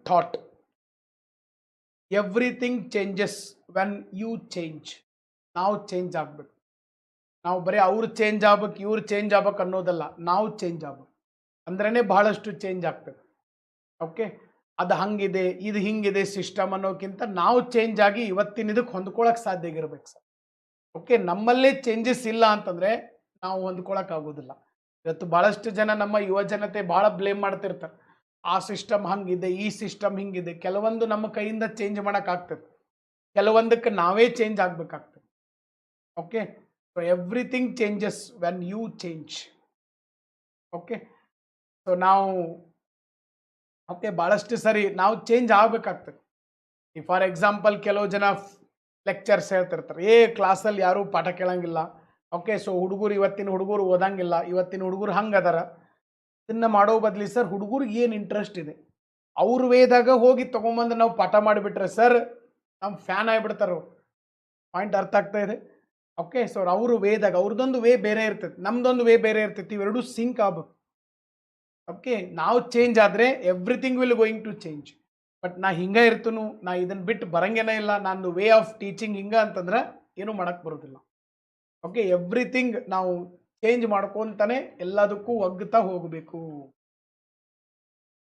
Thought everything changes when you change. ನಾವು change ಆಗ್ಬೇಕು. ನಾವು ಬರೀ ಅವ್ರು ಚೇಂಜ್ ಆಗ್ಬೇಕು ಇವ್ರು ಚೇಂಜ್ ಆಗ್ಬೇಕು ಅನ್ನೋದಲ್ಲ, ನಾವು ಚೇಂಜ್ ಆಗ್ಬೇಕು ಅಂದ್ರೇ ಬಹಳಷ್ಟು ಚೇಂಜ್ ಆಗ್ತದೆ. ಓಕೆ, ಅದು ಹಂಗಿದೆ ಇದು ಹಿಂಗಿದೆ ಸಿಸ್ಟಮ್ ಅನ್ನೋಕ್ಕಿಂತ ನಾವು ಚೇಂಜ್ ಆಗಿ ಇವತ್ತಿನ ಇದಕ್ಕೆ ಹೊಂದ್ಕೊಳಕ್ ಸಾಧ್ಯ ಆಗಿರ್ಬೇಕು ಸರ್. ಓಕೆ, ನಮ್ಮಲ್ಲೇ ಚೇಂಜಸ್ ಇಲ್ಲ ಅಂತಂದ್ರೆ ನಾವು ಹೊಂದ್ಕೊಳಕ್ ಆಗೋದಿಲ್ಲ. ಇವತ್ತು ಬಹಳಷ್ಟು ಜನ ನಮ್ಮ ಯುವ ಜನತೆ ಬಹಳ ಬ್ಲೇಮ್ ಮಾಡ್ತಿರ್ತಾರೆ, ಆ ಸಿಸ್ಟಮ್ ಹಂಗಿದೆ ಈ ಸಿಸ್ಟಮ್ ಹಿಂಗಿದೆ. ಕೆಲವೊಂದು ನಮ್ಮ ಕೈಯಿಂದ ಚೇಂಜ್ ಮಾಡಕ್ ಆಗ್ತದೆ, ಕೆಲವೊಂದಕ್ಕೆ ನಾವೇ ಚೇಂಜ್ ಆಗ್ಬೇಕಾಗ್ತದೆ. Okay, so everything changes when you change. Okay, so ನಾವು ಓಕೆ ಭಾಳಷ್ಟು ಸರಿ ನಾವು ಚೇಂಜ್ ಆಗಬೇಕಾಗ್ತದೆ. ಈ ಫಾರ್ ಎಕ್ಸಾಂಪಲ್ ಕೆಲವು ಜನ ಲೆಕ್ಚರ್ಸ್ ಹೇಳ್ತಿರ್ತಾರೆ, ಕ್ಲಾಸಲ್ಲಿ ಯಾರೂ ಪಾಠ ಕೇಳಂಗಿಲ್ಲ. ಓಕೆ, ಸೊ ಇವತ್ತಿನ ಹುಡುಗರು ಓದಂಗಿಲ್ಲ, ಇವತ್ತಿನ ಹುಡುಗರು ಹಂಗೆ ಅದಾರ. ಇದನ್ನು ಮಾಡೋ ಬದಲಿ ಸರ್ ಹುಡುಗರಿಗೆ ಏನು ಇಂಟ್ರೆಸ್ಟ್ ಇದೆ ಅವ್ರ ವೇದಾಗ ಹೋಗಿ ತೊಗೊಂಬಂದು ನಾವು ಪಾಠ ಮಾಡಿಬಿಟ್ರೆ ಸರ್ ನಮ್ಮ ಫ್ಯಾನ್ ಆಗಿಬಿಡ್ತಾರೆ. ಪಾಯಿಂಟ್ ಅರ್ಥ ಆಗ್ತಾ ಇದೆ? ಓಕೆ, ಸೊ ಅವರು ವೇದಾಗ ಅವ್ರದ್ದೊಂದು ವೇ ಬೇರೆ ಇರ್ತೈತಿ, ನಮ್ದೊಂದು ವೇ ಬೇರೆ ಇರ್ತೈತಿ, ಇವೆರಡು ಸಿಂಕ್ ಆಗ್ಬೇಕು. ಓಕೆ, ನಾವು ಚೇಂಜ್ ಆದರೆ everything will going to change. But ನಾ ಹಿಂಗೆ ಇರ್ತನು, ನಾ ಇದನ್ನು ಬಿಟ್ಟು ಬರಂಗೇನೇ ಇಲ್ಲ, ನಂದು ವೇ ಆಫ್ ಟೀಚಿಂಗ್ ಹಿಂಗೆ ಅಂತಂದ್ರೆ ಏನೂ ಮಾಡೋಕ್ಕೆ ಬರೋದಿಲ್ಲ. ಓಕೆ, ಎವ್ರಿಥಿಂಗ್ ನಾವು ಚೇಂಜ್ ಮಾಡ್ಕೊತಾನೆ ಎಲ್ಲದಕ್ಕೂ ಒಗ್ಗುತ್ತಾ ಹೋಗಬೇಕು.